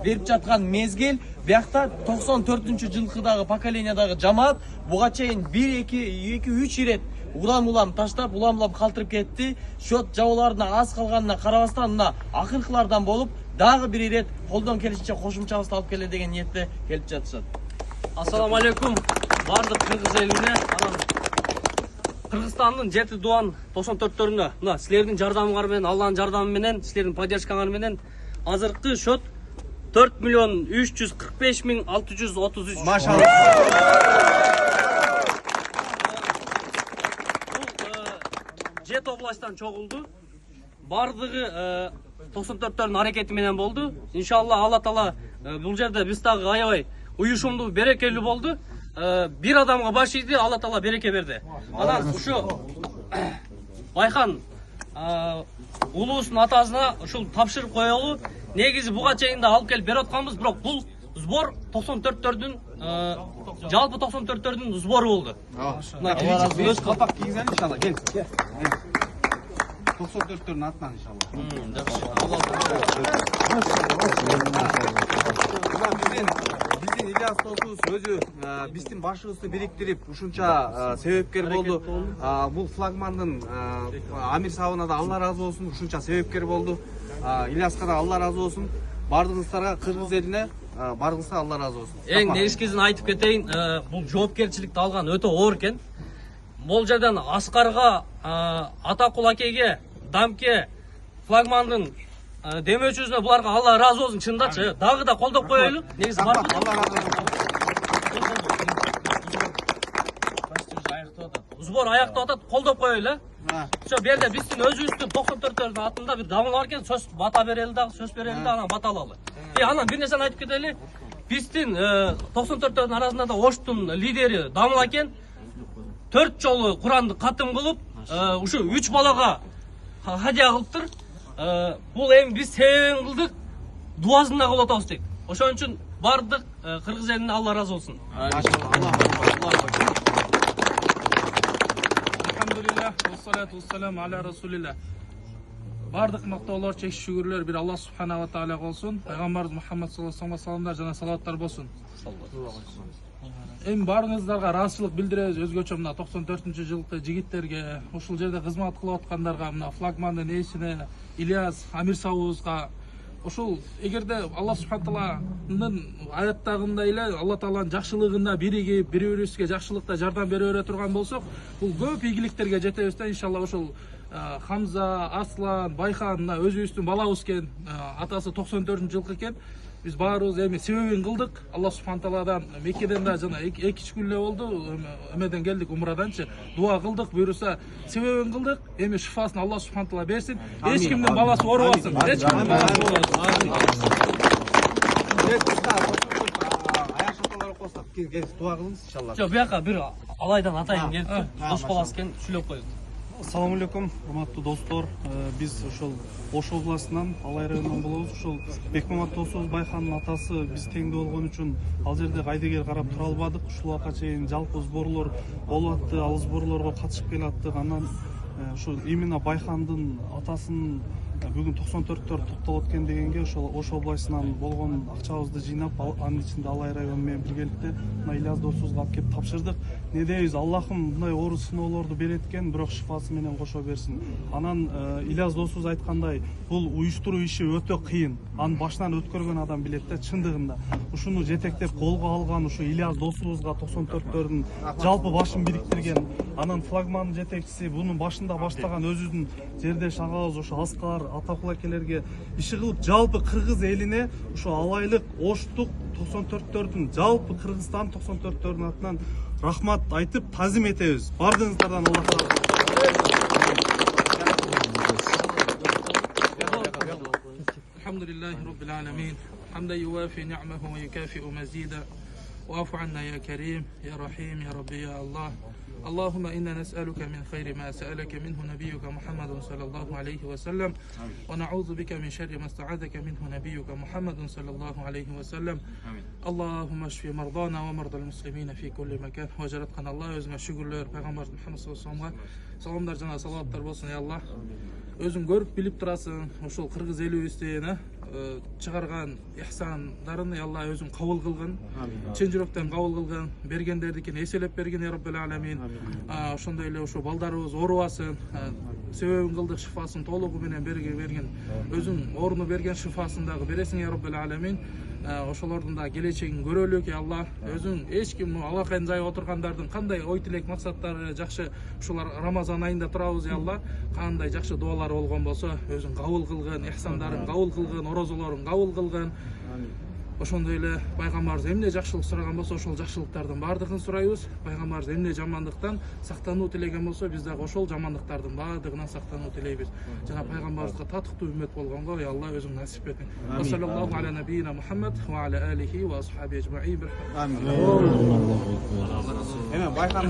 берип жаткан мезгил. Биякта 94-жылкыдагы поколениядағы жамаат буга чейин 1-2-3 ирет улам таштап, улам калтырып кетти. Шот жабыларына аз калганына карабастан мына акыркылардан болуп, дагы бир ирет колдон келишинче кошумчабызды алып келе деген ниетте келип жатышат. Ассаламу алейкум. Бардык кыргыз элине, Кыргызстандын 7 дуан 94-төрүнө, мына силердин жардамыңар менен, Алланын жардамы менен, силердин поддержкаңар менен азыркы счет 4.345.633. Машалла. Жет областан чогулду. Бардыгы 94-төрүнүн аракети менен болду. Иншалла Алла Таала бул жерде биз дагы аябай уюшумдуу, берекелүү болду. Бир адамга баш ийди, Алла Таала береке берди. Анан ушу Байхан улуусунун атасына ушул тапшырып коелу. Негизи буга чейин да алып келип берип атканбыз, бирок бул сбор 94-төрдүн жалпы 94-төрдүн сбору болду. Өз калпак кийгизели иншалла. Кел. 94-төрдүн атынан иншалла. Биздин Ильяс досубуз өзү биздин башыбызды бириктирип ушунча себепкер болду. Бул флагмандын Амир сабына да Алла разы болсун, ушунча себепкер болду. Ильяска да Алла разы болсун. Бардыгыңыздарга, кыргыз элине бардыгыңызга Алла разы болсун. Эң нечкесин айтып кетейин, бул жоопкерчиликти алган өтө оор экен. Бул жерден Аскарга, Атакул акеге, Дамке, флагмандын демөчүсүнө буларга Алла разы болсун, чындачы. Дагы да колдоп коелу. Негизи бар. Алла разы болсун. Сбор аяктап атат, колдоп коелу. Ошо берде биздин өзүбүздүн 94-төрдүн атында бир дамыл бар экен, сөз бата берели дагы, сөз берели да, анан бата алалы. Анан бир нерсени айтып кетели. Биздин 94-төрдүн арасында да Оштун лидери дамыл экен. 4 жолу Куранды катым кылып, ушу 3 балага хадия кылыптыр. Бул эми биз себебин кылдык, дуасын да кылып атабыз дейт. Ошон үчүн бардык кыргыз элине Алла разы болсун. Alhamdulillah, wassalatu wassalamu ala rasulillah. Бардык мактоолор, чексиз шүгүрлөр бир Алла субхана ва тааля болсун. Пайгамбарыбыз Мухаммад саллаллаху алейхи ва салламдар жана салаваттар болсун. Эми баарыңыздарга ыраазычылык билдиребиз. Өзгөчө мына 94-жылкы жигиттерге, ушул жерде кызмат кылып аткандарга, мына флагмандын ээсине, Ильяс Амир сабыбызга, ошол эгерде Алла субхана тааланын аяттагындай эле Алла тааланын жакшылыгына биригип, бири-бирибизге жакшылыкта жардам бере бере турган болсок, бул көп ийгиликтерге жетебиз да иншалла. Ошол Хамза, Аслан, Байхан мына өзүбүздүн балабыз экен, атасы 94-жылкы экен. Биз баарыбыз эми себебин кылдык. Алла субхана тааладан Меккеден да жана 2 күн эле болду, эмеден келдик, умраданчы. Дуа кылдык, буйруса себебин кылдык. Эми шифасын Алла субхана таала берсин. Эч кимдин баласы оорубасын. Эч кимдин баласы оорубасын. Аяк шапалар окусак, дуа кылыңыз иншалла. Жок, бияка бир алайдан атайын келип, дос баласы экен, сүйлөп коелу. Assalamu alaikum, урматтуу достор. Биз ошол Ош областынан, Алай районунан болобуз. Ошол Бекмамат досубуз Байхандын атасы биз теңдүү болгон үчүн ал жерде кайдыгер карап тура албадык. Ушул убакка чейин жалпы сборлор болуп атты, ал сборлорго катышып келаттык. Анан ошол именно Байхандын атасын бүгүн 94-төр токтолот экен дегенге ошол Ош областынан болгон акчабызды жыйнап, анын ичинде Алай району менен биргеликте мына Ильяс досубузга алып келип тапшырдык. Не дейбиз, Аллахым мындай оор сыноолорду берет экен, бирок шифасы менен кошо берсин. Анан Ильяс досубуз айткандай, бул уюштуруу иши өтө кыйын. Анын башынан өткөргөн адам билет да, чындыгында. Ушуну жетектеп колго алган ушу Ильяс досубузга 94-төрдүн жалпы башын бириктирген, анан флагмандын жетекчиси, бунун башында баштаган өзүбүздүн жердеш агабыз ошо Аскар, Атакул акелерге иши кылып, жалпы кыргыз элине ушу Алайлык, Оштук 94-төрдүн жалпы Кыргызстан 94-төрдүн атынан рахмат айтып тазим этебиз. Бардыгыңыздардан Алла разы болсун. Алхамдулиллахи rabbil alamin. Hamdan yuwafi ni'amahu wa yukafi'u mazida. واعف عنا يا كريم يا رحيم يا ربي يا الله. اللهم إنا نسألك من خير ما سألك منه نبيك محمد صلى الله عليه وسلم، ونعوذ بك من شر ما استعاذك منه نبيك محمد صلى الله عليه وسلم. اللهم اشف مرضانا ومرضى المسلمين في كل مكان. وجرتقنا الله özüme şükürler Peygamber Muhammed sallallahu aleyhi ve sellem саламдар жана салаваттар болсун. Алла өзүң көрүп билип турасың, ошол кыргыз элибизден чыгарган ихсандарын Алла өзүң кабыл кылгын, чын жүрөктөн кабыл кылгын, бергендердикин эселеп берген я Раббил аламин. Ошондой эле ошо балдарыбыз оорубасын, себебин кылдык шифасын толугу менен берген, өзүң орну берген шифасын дагы бересиң я Раббил аламин. Ошолордун да келечегин көрөлүк я Алла. Өзүң эч ким алакайын жай отургандардын кандай ой тилек максаттары жакшы, ушулар Рамазан айында турабыз я Алла. Кандай жакшы дуалар болгон болсо, өзүң кабыл кылгын, ихсандарын кабыл кылгын, орозолорун кабыл кылгын. Ошондой эле пайгамбарыбыз эмне жакшылык сураган болсо, ошол жакшылыктардын баардыгын сурайбыз. Пайгамбарыбыз эмне жамандыктан сактануу тилеген болсо, биз дагы ошол жамандыктардын баардыгынан сактануу тилейбиз. Жана пайгамбарыбызга татыктуу үммөт болгонго я Алла өзүң насип этиң. Ва саллаллаху аля набийина Мухаммад ва аля алихи ва асхаби ажмаин. Эме байкам